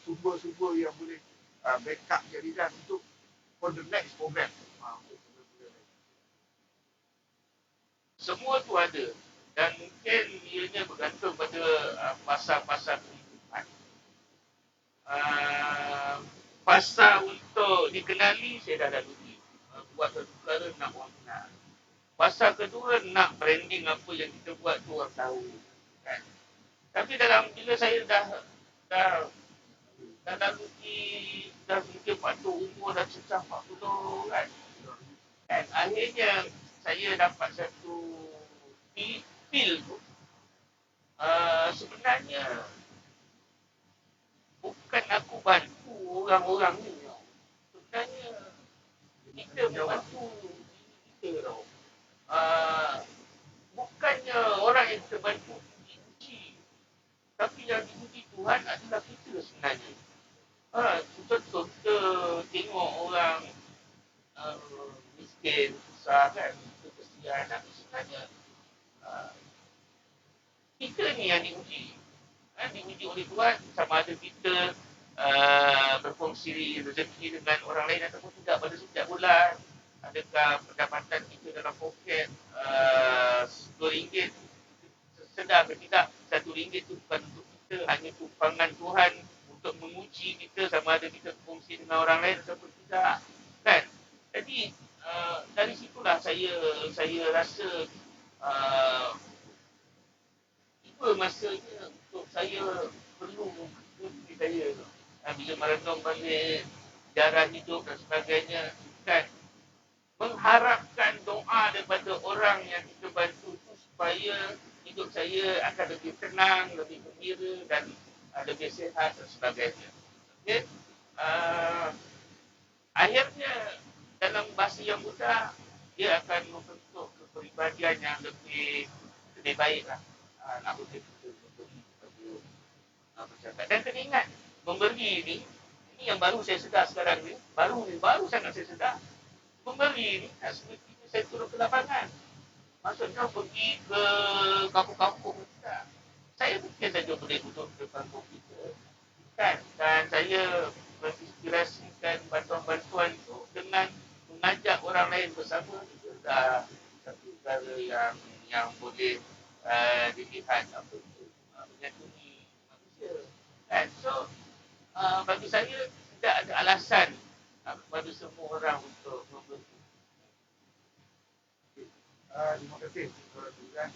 sumber-sumber yang boleh backup jaringan untuk for the next program. Semua tu ada dan mungkin ianya bergantung pada pasal-pasal kehidupan. Pasal untuk dikenali saya dah lalui. Buat satu perkara nak orang kenal. Pasal kedua nak branding apa yang kita buat tu orang tahu. Kan? Tapi dalam bila saya dah lalui dah mungkin 40 umur dah cecah 40 kan. Dan akhirnya saya dapat satu feel tu sebenarnya bukan aku bantu orang-orang ni sebenarnya kita membantu kita tau. Bukannya orang yang kita bantu diuji, tapi yang diuji Tuhan adalah kita sebenarnya. Contoh kita tengok orang miskin, susah kan, kita kesian, tapi sebenarnya kita ni yang diuji. Diuji oleh Tuhan sama ada kita berfungsi rezeki dengan orang lain ataupun tidak pada setiap bulan. Adakah pendapatan kita dalam poket RM10 sedar ke tidak? RM1 itu bukan untuk kita, hanya tumpangan Tuhan untuk menguji kita sama ada kita berfungsi dengan orang lain ataupun tidak. Kan? Jadi dari situlah saya rasa tiba masanya untuk saya perlu diri saya bila merenung balik sejarah hidup dan sebagainya kan mengharapkan doa daripada orang yang kita bantu itu supaya hidup saya akan lebih tenang, lebih gembira dan lebih sihat dan sebagainya. Okay? Akhirnya dalam bahasa yang mudah dia akan membentuk kepribadian yang lebih baik lah. Nak boleh kita memberi kepada masyarakat. Dan kena ingat, memberi ni yang baru saya sedar sekarang ni, baru sangat saya sedar. Memberi ni, sepertinya saya turun ke lapangan. Maksudnya pergi ke kampung-kampung kita. Saya mungkin saja boleh duduk depan komputer. Kan? Dan saya menginspirasikan bantuan yang boleh dilihat apa itu menyatuni manusia. Kan? So bagi saya tidak ada alasan kepada semua orang untuk membenci. Terima kasih. Tuan.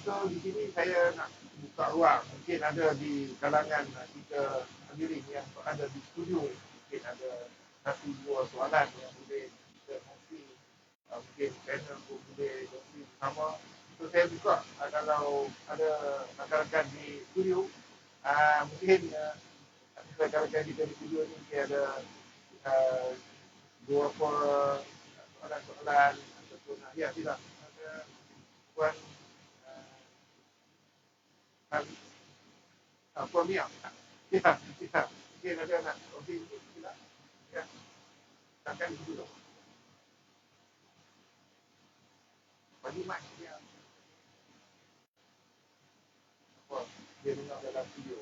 So di sini saya nak buka ruang. Mungkin ada di kalangan kita hadirin yang ada di studio. Mungkin ada satu dua soalan yang boleh kita kongsi. Mungkin panel pun boleh kongsi bersama. So saya buka kalau ada rakan-rakan di studio. Mungkin rakan-rakan kita di studio ni mungkin ada beberapa soalan-soalan ataupun ya tidak ada puan Puan Mia. Ya, ya. Mungkin ada nak okey tidak? Ya. Takkan dulu. Bagi mic dia. Apa? Dia dengar dalam video.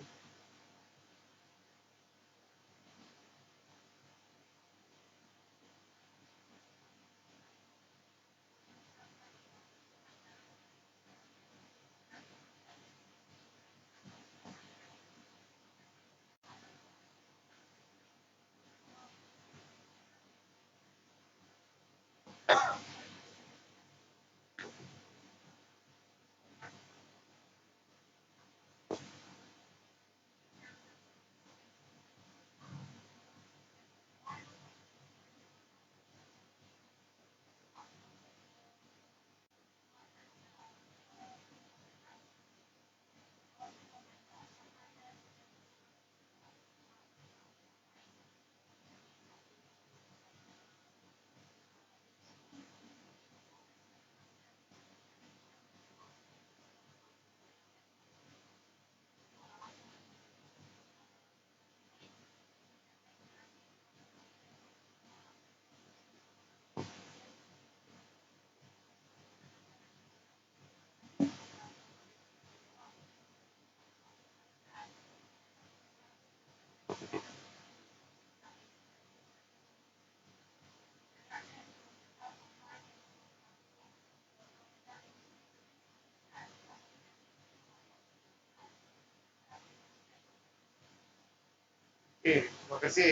Okey, terima kasih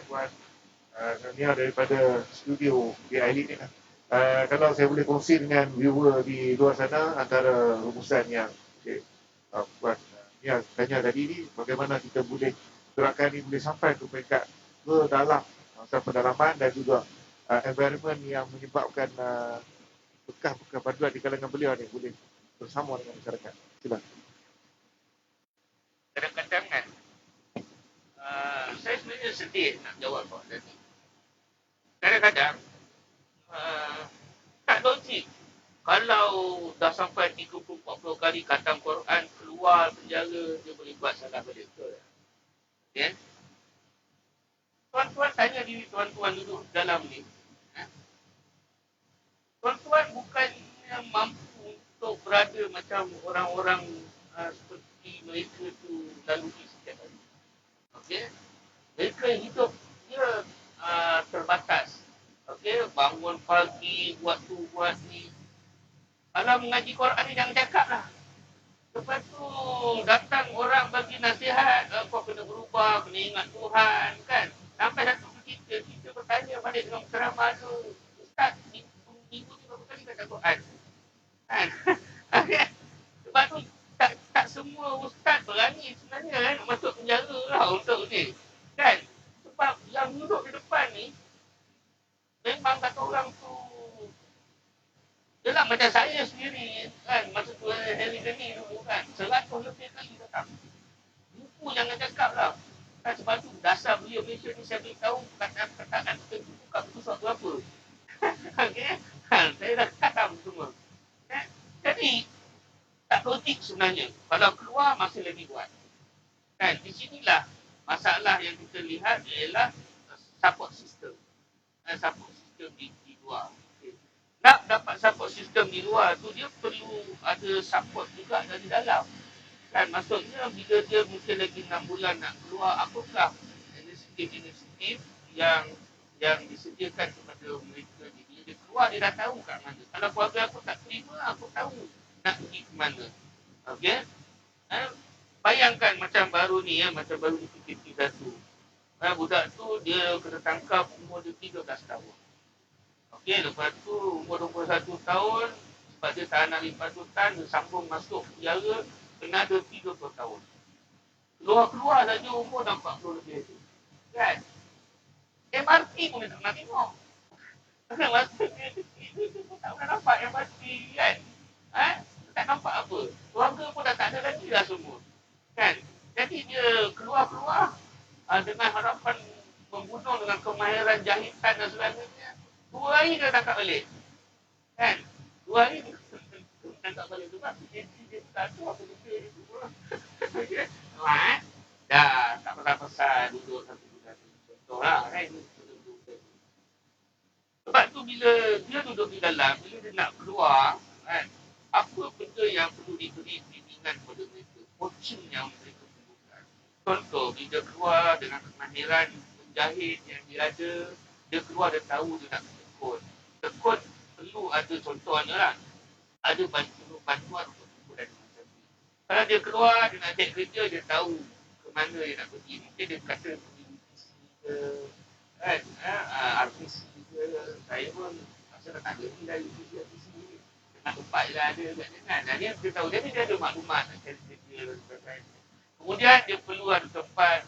Puan Nania daripada studio BID ni. Kalau saya boleh kongsi dengan viewer di luar sana antara rumusan yang Puan Nania tanya tadi ni, bagaimana kita boleh gerakan ni boleh sampai ke peringkat ke dalam masa pendalaman dan juga environment yang menyebabkan bekas-bekas panduan di kalangan beliau ni boleh bersama dengan masyarakat. Silakan. Kadang-kadang kan saya sebenarnya sedih nak jawab soalan ni. Kadang-kadang tak logik. Kalau dah sampai 30-40 kali khatam Quran, keluar penjara, dia boleh buat salah balik. Betul tak? Okay? Tuan-tuan tanya diri tuan-tuan duduk dalam ni. Tuan-tuan bukannya mampu untuk berada macam orang-orang seperti mereka tu lalui setiap hari. Okay? Mereka hidup dia terbatas. Okey, bangun pagi, buat tu, buat ni. Kalau mengaji Quran ni jangan cakap lah. Lepas tu datang orang bagi nasihat, kau kena berubah, kena ingat Tuhan, kan? Sampai satu kita bertanya balik dengan ceramah tu, Ustaz, minggu ni berapa kali baca Quran? Kan? Sebab tu tak semua ustaz berani sebenarnya kan masuk penjara lah untuk ni. Kan? Sebab yang duduk di depan ni memang kata orang tu yelah macam saya sendiri kan masa tu hari ni dulu kan 100 lebih kali datang. Buku jangan cakap lah. Kan sebab tu dasar beliau Malaysia ni saya beritahu kataan kita buka buku suatu apa. Okay? Saya dah katam semua. Jadi tak logik sebenarnya. Kalau keluar masih lagi buat. Kan di sinilah masalah yang kita lihat ialah support system. Support system di luar. Okay. Nak dapat support system di luar tu dia perlu ada support juga dari dalam. Kan maksudnya bila dia mungkin lagi 6 bulan nak keluar, apakah inisiatif yang disediakan kepada mereka ni. Bila dia keluar keluar dia dah tahu kat mana. Kalau keluarga aku tak terima, aku tahu nak pergi ke mana. Okey? Eh, bayangkan macam baru ni ya, macam baru di PKP satu. Budak tu dia kena tangkap umur dia 13 tahun. Okey, lepas tu umur 21 tahun sebab dia tahanan limpasutan, dia sambung masuk penjara, kena ada 30 tahun. Keluar-keluar saja umur dah 40 lebih tu. Kan? MRT pun dia tak pernah tengok. Masa dia pun tak pernah nampak MRT kan? Tak nampak apa. Keluarga pun dah tak ada lagi dah semua. Kan? Jadi dia keluar-keluar dengan harapan membunuh dengan kemahiran jahitan dan sebagainya. 2 hari dia tangkap balik. Kan? 2 hari dia tangkap balik sebab dia tak tahu apa dia semua. Dah tak pasal-pasal duduk satu bulan. Contoh lah kan. Sebab tu bila dia duduk di dalam, bila dia nak keluar, kan, apa benda yang perlu diberi bimbingan kepada mereka, coaching yang mereka perlukan. Contoh, bila keluar dengan kemahiran menjahit yang dia ada, dia keluar dia tahu dia nak tekun. Tekun perlu ada contohnya lah, ada bantuan untuk kumpulan macam ni. Kalau dia keluar, dia nak cek kerja, dia tahu ke mana dia nak pergi. Mungkin dia kata pergi UTC ke, kan, RPC ke, saya pun rasa tak ada ni dah UTC, RPC ni. Tengah tempat je lah ada kat dia kan. Dan dia tahu, jadi dia ada maklumat macam kerja dan sebagainya. Kemudian dia perlu ada tempat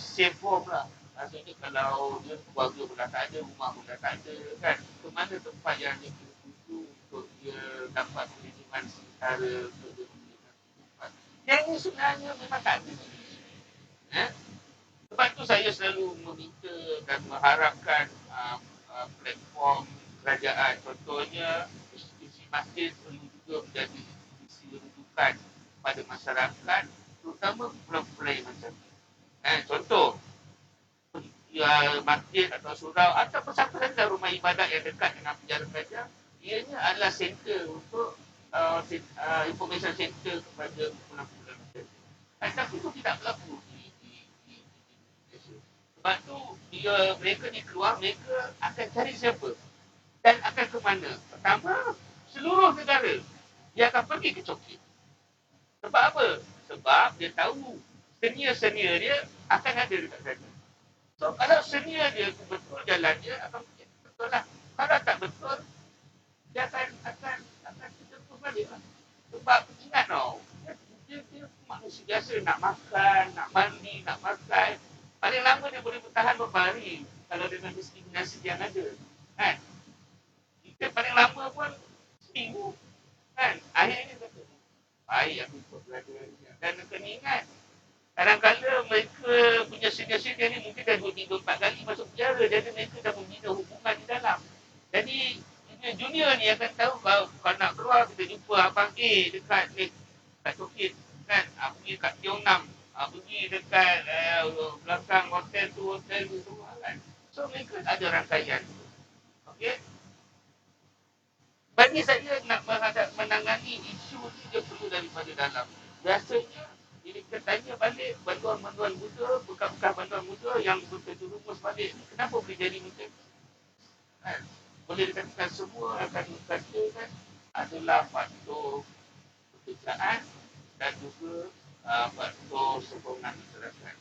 safe home lah. Maksudnya kalau dia keluarga pun dah tak ada, rumah pun dah tak ada kan. Ke mana tempat yang dia perlu tuju untuk dia dapat perlindungan sementara, untuk dia memiliki tempat. Yang ini sebenarnya memang tak ada. Sebab tu saya selalu meminta dan mengharapkan platform kerajaan. Contohnya, institusi masjid perlu juga menjadi institusi rujukan pada masyarakat, terutama kumpulan-kumpulan macam ni. Contoh, masjid atau surau atau siapa saja rumah ibadat yang dekat dengan penjara kerajaan, ianya adalah center untuk information center kepada kumpulan-kumpulan macam ni. Tapi itu tidak berlaku di Malaysia. Sebab tu mereka ni keluar, mereka akan cari siapa dan akan ke mana. Pertama, seluruh negara dia akan pergi ke Chongqing. Sebab apa? Sebab dia tahu senior-senior dia akan ada dekat sana. So, kalau senior dia betul jalan dia akan betul lah. Kalau tak betul, dia akan terus balik lah. Sebab ingat tau, dia manusia biasa nak makan, nak mandi, nak makan. Paling lama dia boleh bertahan beberapa hari kalau dengan diskriminasi yang ada. Kan? Kita paling lama pun seminggu. Kan? Akhirnya kata, baik aku ikut pelajaran dia. Dan kena ingat, kadang-kadang mereka punya senior-senior ni mungkin dah 2-3-4 kali masuk penjara. Jadi mereka dah membina hubungan di dalam. Jadi junior ni akan tahu kalau nak keluar kita jumpa Abang A dekat ni, kat Chongqing. Kan? Pergi kat Tiong Nam. Pergi dekat belakang hotel tu semua kan. So mereka ada rangkaian. Okey? Bagi saya nak menangani isu ni dia perlu daripada dalam. Biasanya bila kita tanya balik bantuan-bantuan muda, bekas-bekas bantuan muda yang berterumus balik, kenapa boleh jadi macam ni? Kan? Boleh dikatakan semua akan dikatakan adalah faktor pekerjaan dan juga faktor sokongan masyarakat.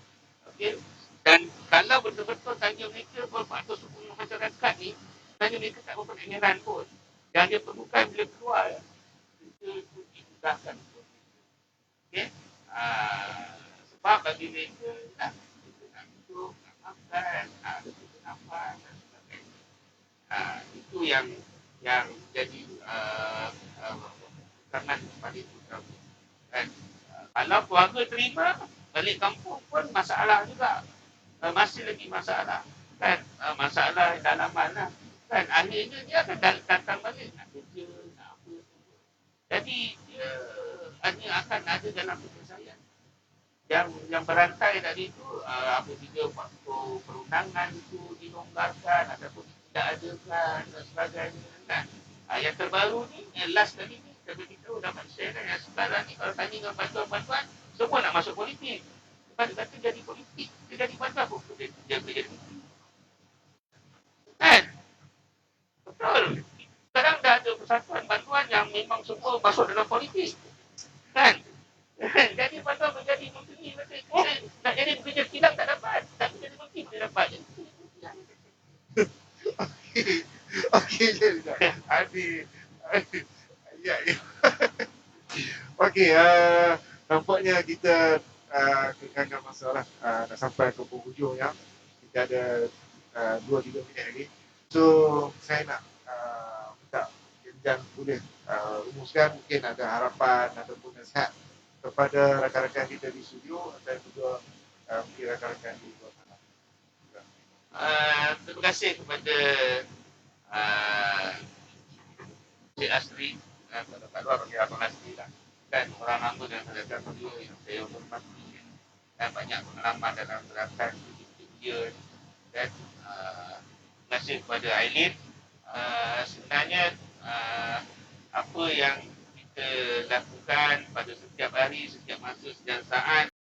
Okey? Dan kalau betul-betul tanya mereka faktor sokongan masyarakat ni, tanya mereka tak berapa heran pun. Yang dia perlukan bila keluar, kita dimudahkan. Okey? Sebab bagi mereka lah, kita nak duduk, nak makan, kita nampak dan sebagainya. Itu yang jadi kekangan paling utama. Kan? Kalau keluarga terima, balik kampung pun masalah juga. Masih lagi masalah. Kan? Masalah dalaman lah. Kan? Akhirnya dia akan datang balik. Nak kerja, nak apa. Jadi, dia hanya akan ada dalam penyelesaian. Yang berantai tadi itu, apabila faktor perundangan itu dilonggarkan ataupun tidak adakan dan sebagainya. Kan? Yang terbaru ni, yang last kali ni, kita beritahu dapat share kan, yang sekarang ni kalau tanya dengan bantuan-bantuan, semua nak masuk politik. Sebab dia kata jadi politik, dia jadi bantuan pun dia jadi politik. Kan? Betul. memang semua masuk dalam politik. Kan? Jadi pasal menjadi menteri, nak jadi pekerja kilang tak dapat. Tak jadi menteri boleh dapat. Okey je. Adi. Ya, ya. Okey, nampaknya kita kekangan masalah nak sampai ke penghujung ya. Kita ada 2-3 minit lagi. So, saya nak minta dan boleh rumuskan mungkin ada harapan ataupun nasihat kepada rakan-rakan kita di studio dan juga mungkin rakan-rakan di luar sana. Terima kasih kepada Cik Asri, Pak Luar bagi Abang Asri lah. Dan orang lama dan rakan beliau yang saya hormati dan banyak pengalaman dalam gerakan dia. Dan terima kasih kepada Aileen. Sebenarnya apa yang kita lakukan pada setiap hari, setiap masa, setiap saat